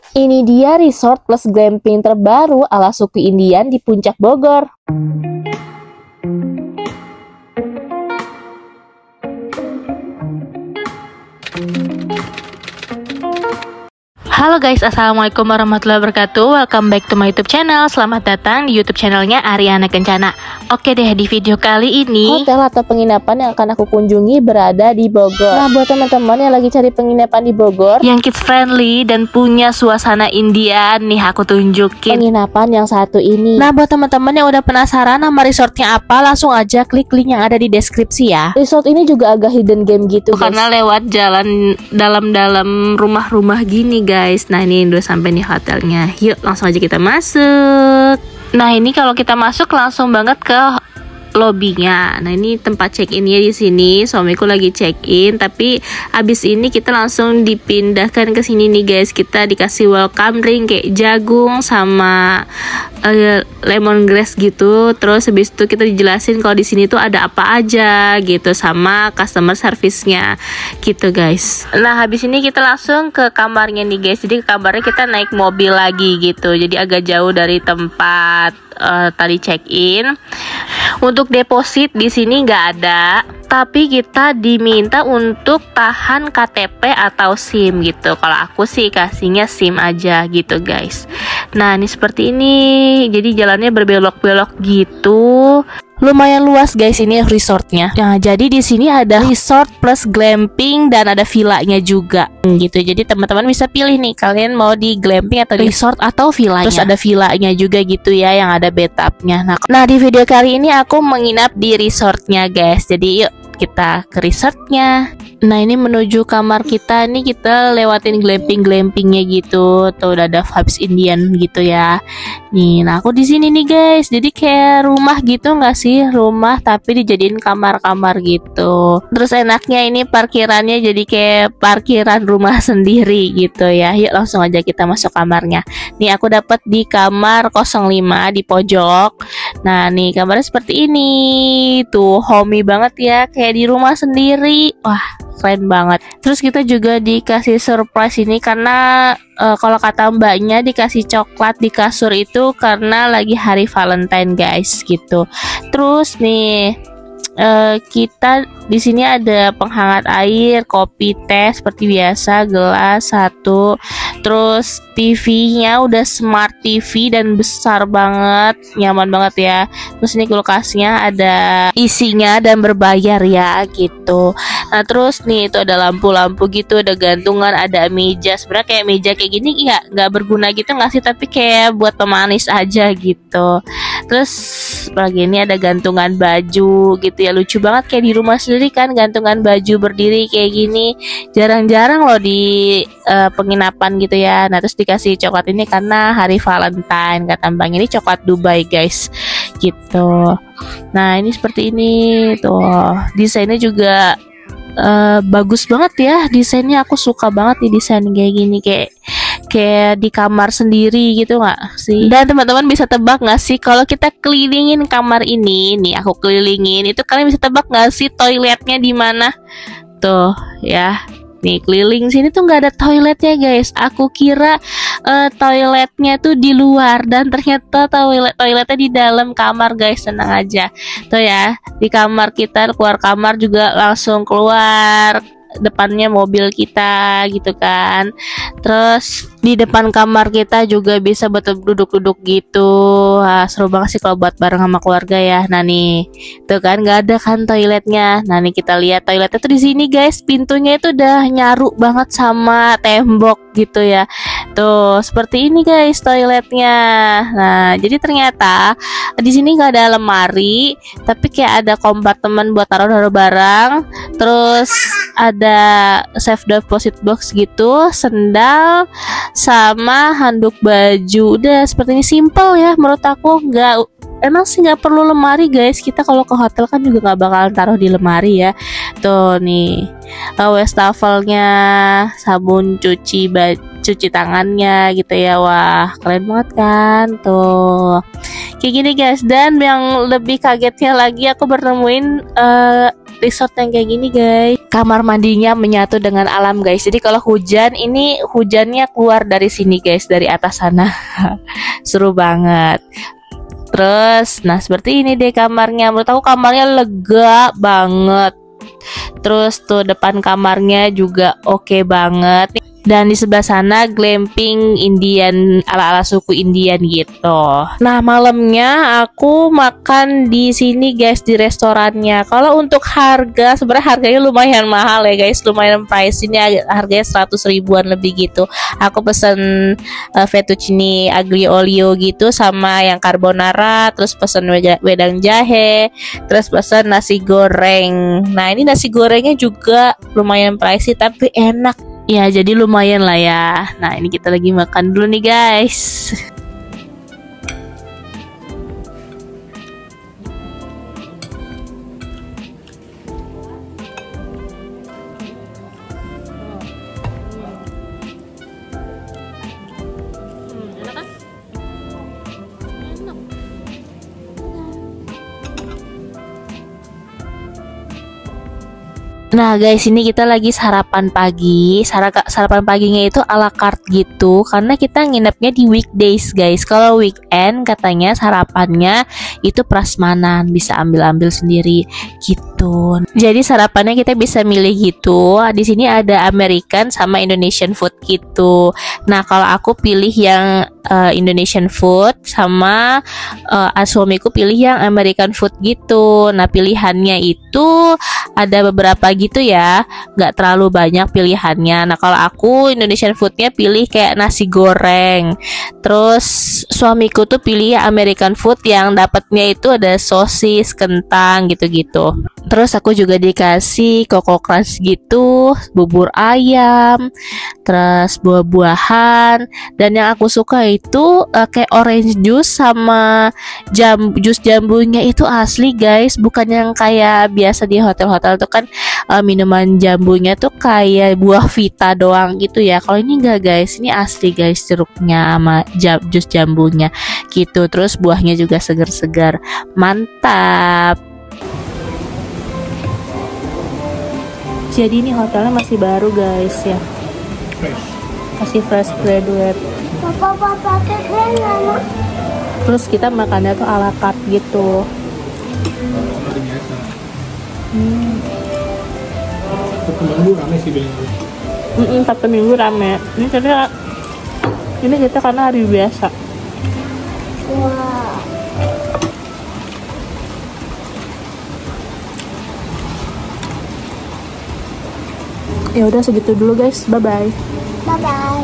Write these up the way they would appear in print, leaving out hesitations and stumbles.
Ini dia resort plus glamping terbaru ala suku Indian di Puncak Bogor. Halo guys, assalamualaikum warahmatullahi wabarakatuh. Welcome back to my YouTube channel. Selamat datang di YouTube channelnya Ariana Kencana. Oke deh, di video kali ini hotel atau penginapan yang akan aku kunjungi berada di Bogor. Nah, buat teman-teman yang lagi cari penginapan di Bogor yang kids friendly dan punya suasana Indian, nih aku tunjukin penginapan yang satu ini. Nah, buat teman-teman yang udah penasaran nama resortnya apa, langsung aja klik link yang ada di deskripsi ya. Resort ini juga agak hidden game gitu guys, karena lewat jalan dalam-dalam rumah-rumah gini guys. Nah, ini udah sampai nih hotelnya. Yuk langsung aja kita masuk. Nah, ini kalau kita masuk langsung banget ke lobbynya. Nah, ini tempat check-innya di sini. Suamiku lagi check-in, tapi abis ini kita langsung dipindahkan ke sini nih guys. Kita dikasih welcome drink kayak jagung sama lemongrass gitu. Terus habis itu kita dijelasin kalau di sini tuh ada apa aja gitu sama customer service-nya gitu guys. Nah, habis ini kita langsung ke kamarnya nih guys. Jadi ke kamarnya kita naik mobil lagi gitu. Jadi agak jauh dari tempat tadi check-in. Untuk deposit di sini nggak ada, tapi kita diminta untuk tahan KTP atau SIM gitu. Kalau aku sih kasihnya SIM aja gitu guys. Nah, ini seperti ini. Jadi jalannya berbelok-belok gitu. Lumayan luas guys ini resortnya. Nah, jadi di sini ada resort plus glamping dan ada villanya juga gitu. Jadi teman-teman bisa pilih nih kalian mau di glamping atau di resort atau villanya. Terus ada villanya juga gitu ya yang ada bathtubnya. Nah, di video kali ini aku menginap di resortnya guys. Jadi yuk kita ke resortnya. Nah, ini menuju kamar kita nih, kita lewatin glampingnya gitu. Tuh udah ada vibes Indian gitu ya. Nih, nah aku di sini nih guys. Jadi kayak rumah gitu nggak sih? Rumah tapi dijadiin kamar-kamar gitu. Terus enaknya ini parkirannya jadi kayak parkiran rumah sendiri gitu ya. Yuk langsung aja kita masuk kamarnya. Nih aku dapat di kamar 05 di pojok. Nah, nih kamarnya seperti ini. Tuh homey banget ya, kayak di rumah sendiri. Wah, keren banget. Terus kita juga dikasih surprise ini karena kalau kata mbaknya dikasih coklat di kasur itu karena lagi hari Valentine guys gitu. Terus nih kita di sini ada penghangat air, kopi, teh seperti biasa, gelas satu. Terus TV-nya udah smart TV dan besar banget, nyaman banget ya. Terus ini kulkasnya ada isinya dan berbayar ya gitu. Nah, terus nih itu ada lampu-lampu gitu, ada gantungan, ada meja. Sebenarnya kayak meja kayak gini ya nggak berguna gitu nggak sih, tapi kayak buat pemanis aja gitu. Terus lagi ini ada gantungan baju gitu ya, lucu banget kayak di rumah sendiri kan, gantungan baju berdiri kayak gini. Jarang-jarang loh di penginapan gitu ya. Nah, terus dikasih coklat ini karena hari Valentine, kata Bang, ini coklat Dubai guys gitu. Nah, ini seperti ini tuh, desainnya juga bagus banget ya desainnya. Aku suka banget nih desain kayak gini, kayak di kamar sendiri gitu nggak sih? Dan teman-teman bisa tebak nggak sih kalau kita kelilingin kamar ini nih, aku kelilingin itu, kalian bisa tebak nggak sih toiletnya di mana? Tuh ya, nih keliling sini tuh nggak ada toiletnya guys. Aku kira toiletnya tuh di luar dan ternyata toiletnya di dalam kamar guys. Tenang aja. Tuh ya, di kamar kita, keluar kamar juga langsung keluar depannya mobil kita gitu kan. Terus di depan kamar kita juga bisa buat duduk-duduk gitu. Wah, seru banget sih kalau buat bareng sama keluarga ya. Nah nih, tuh kan nggak ada kan toiletnya. Nah nih kita lihat toiletnya tuh di sini guys. Pintunya itu udah nyaru banget sama tembok gitu ya. Tuh seperti ini guys toiletnya. Nah, jadi ternyata di sini nggak ada lemari, tapi kayak ada kompartemen buat taruh barang. Terus ada safe deposit box gitu, sendal sama handuk baju. Udah seperti ini, simple ya menurut aku. Emang sih nggak perlu lemari guys. Kita kalau ke hotel kan juga nggak bakalan taruh di lemari ya. Tuh nih wastafelnya, sabun cuci tangannya gitu ya. Wah, keren banget kan tuh, kayak gini guys. Dan yang lebih kagetnya lagi, aku bernemuin resort yang kayak gini guys. Kamar mandinya menyatu dengan alam guys. Jadi kalau hujan, ini hujannya keluar dari sini guys, dari atas sana. Seru banget. Terus, nah seperti ini deh kamarnya. Menurut aku kamarnya lega banget. Terus tuh depan kamarnya juga oke banget. Dan di sebelah sana glamping Indian ala-ala suku Indian gitu. Nah, malamnya aku makan di sini guys, di restorannya. Kalau untuk harga, sebenarnya harganya lumayan mahal ya guys, lumayan price. Ini harganya 100 ribuan lebih gitu. Aku pesen fettuccine aglio olio gitu sama yang carbonara, terus pesen wedang jahe, terus pesen nasi goreng. Nah, ini nasi gorengnya juga lumayan pricey tapi enak. Ya, jadi lumayan lah ya. Nah, ini kita lagi makan dulu nih guys. Enak kan? Enak. Nah guys, ini kita lagi sarapan pagi. Sarapan paginya itu ala carte gitu, karena kita nginepnya di weekdays guys. Kalau weekend katanya sarapannya itu prasmanan, bisa ambil-ambil sendiri gitu. Jadi sarapannya kita bisa milih gitu. Di sini ada American sama Indonesian food gitu. Nah kalau aku pilih yang Indonesian food, sama suamiku pilih yang American food gitu. Nah pilihannya itu ada beberapa gitu ya, nggak terlalu banyak pilihannya. Nah kalau aku Indonesian foodnya pilih kayak nasi goreng. Terus suamiku tuh pilih American food yang dapatnya itu ada sosis, kentang gitu-gitu. Terus aku juga dikasih Coco Crunch gitu, bubur ayam, terus buah-buahan. Dan yang aku suka itu kayak orange juice sama jus jambunya itu asli guys, bukan yang kayak biasa di hotel-hotel tuh kan minuman jambunya tuh kayak buah vita doang gitu ya. Kalau ini enggak guys, ini asli guys, jeruknya sama jus jambunya gitu. Terus buahnya juga segar-segar, mantap. Jadi ini hotelnya masih baru guys ya, masih fresh graduate. Papa pakai mama. Terus kita makannya tuh ala carte gitu. Sabtu Minggu rame sih bilang. Sabtu Minggu rame. Ini kita karena hari biasa. Wah. Ya udah segitu dulu guys. Bye bye. Bye bye.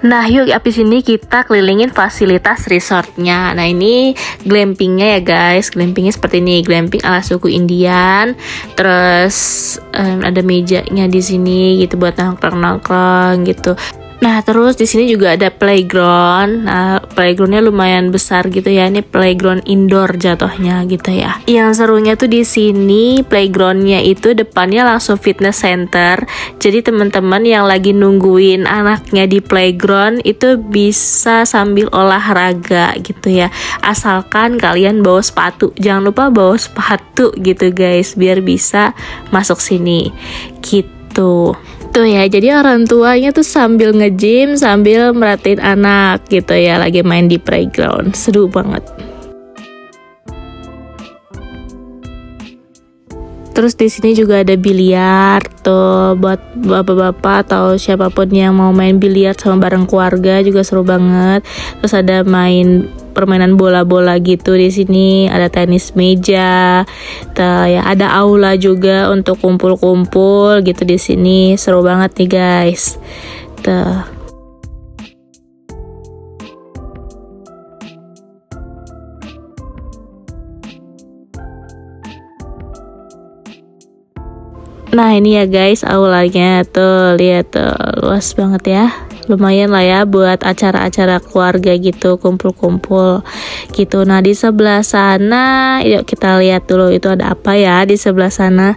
Nah yuk abis ini kita kelilingin fasilitas resortnya. Nah ini glampingnya ya guys. Glampingnya seperti ini, glamping ala suku Indian. Terus ada mejanya di sini gitu buat nongkrong-nongkrong gitu. Nah terus di sini juga ada playground. Nah playgroundnya lumayan besar gitu ya. Ini playground indoor jatuhnya gitu ya. Yang serunya tuh di sini playgroundnya itu depannya langsung fitness center. Jadi teman-teman yang lagi nungguin anaknya di playground itu bisa sambil olahraga gitu ya. Asalkan kalian bawa sepatu. Jangan lupa bawa sepatu gitu guys, biar bisa masuk sini gitu. Tuh ya, jadi orang tuanya tuh sambil nge-gym sambil merhatiin anak gitu ya, lagi main di playground. Seru banget. Terus di sini juga ada biliar tuh buat bapak-bapak atau siapapun yang mau main biliar sama bareng keluarga, juga seru banget. Terus ada main permainan bola-bola gitu di sini, ada tenis meja, ya ada aula juga untuk kumpul-kumpul gitu di sini. Seru banget nih guys. Nah ini ya guys aulanya tuh, lihat tuh, luas banget ya. Lumayan lah ya buat acara-acara keluarga gitu, kumpul-kumpul gitu. Nah di sebelah sana, yuk kita lihat dulu itu ada apa ya di sebelah sana.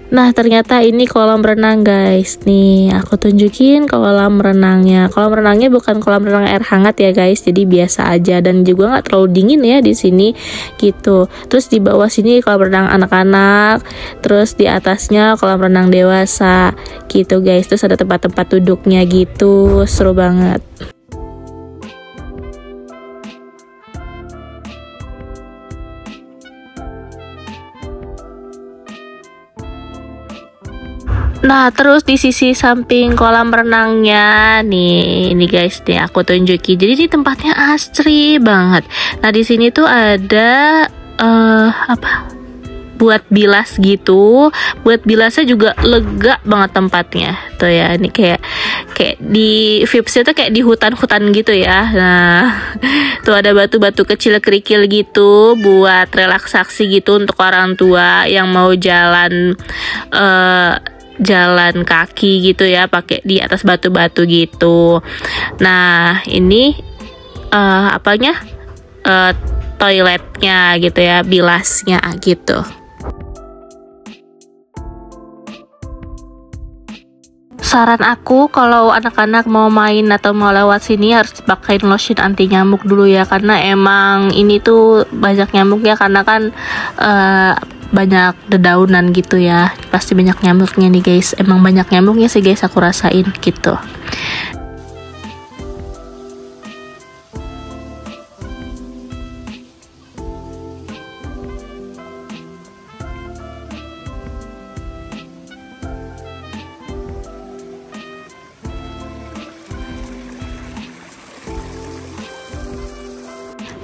Nah, ternyata ini kolam renang guys. Nih, aku tunjukin kolam renangnya. Kolam renangnya bukan kolam renang air hangat ya guys, jadi biasa aja dan juga nggak terlalu dingin ya di sini gitu. Terus di bawah sini kolam renang anak-anak, terus di atasnya kolam renang dewasa gitu guys. Terus ada tempat-tempat duduknya gitu, seru banget. Nah, terus di sisi samping kolam renangnya nih, ini guys nih aku tunjukin. Jadi di tempatnya asri banget. Nah, di sini tuh ada apa? Buat bilas gitu. Buat bilasnya juga lega banget tempatnya. Tuh ya, ini kayak di vibesnya tuh kayak di hutan-hutan gitu ya. Nah, tuh ada batu-batu kecil kerikil gitu buat relaksasi gitu untuk orang tua yang mau jalan jalan kaki gitu ya, pakai di atas batu-batu gitu. Nah, ini toiletnya gitu ya, bilasnya gitu. Saran aku kalau anak-anak mau main atau mau lewat sini harus pakai lotion anti nyamuk dulu ya, karena emang ini tuh banyak nyamuknya karena kan banyak dedaunan gitu ya, pasti banyak nyamuknya nih guys. Emang banyak nyamuknya sih guys, aku rasain gitu.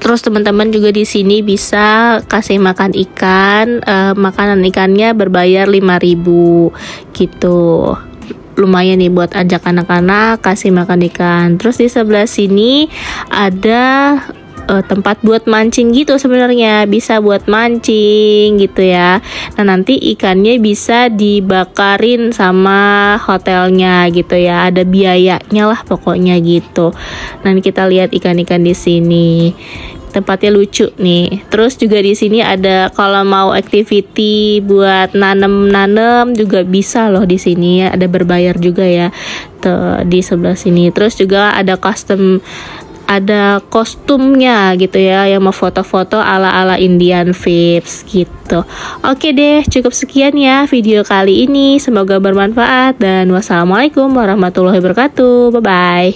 Terus teman-teman juga di sini bisa kasih makan ikan, makanan ikannya berbayar 5.000 gitu. Lumayan nih buat ajak anak-anak kasih makan ikan. Terus di sebelah sini ada tempat buat mancing gitu sebenarnya, bisa buat mancing gitu ya. Nah, nanti ikannya bisa dibakarin sama hotelnya gitu ya, ada biayanya lah pokoknya gitu. Nanti kita lihat ikan-ikan di sini. Tempatnya lucu nih. Terus juga di sini ada kalau mau activity buat nanem juga bisa loh di sini ya. Ada berbayar juga ya. Tuh di sebelah sini. Terus juga ada kostumnya gitu ya, yang mau foto-foto ala-ala Indian vibes gitu. Oke deh, cukup sekian ya video kali ini. Semoga bermanfaat dan wassalamualaikum warahmatullahi wabarakatuh. Bye bye.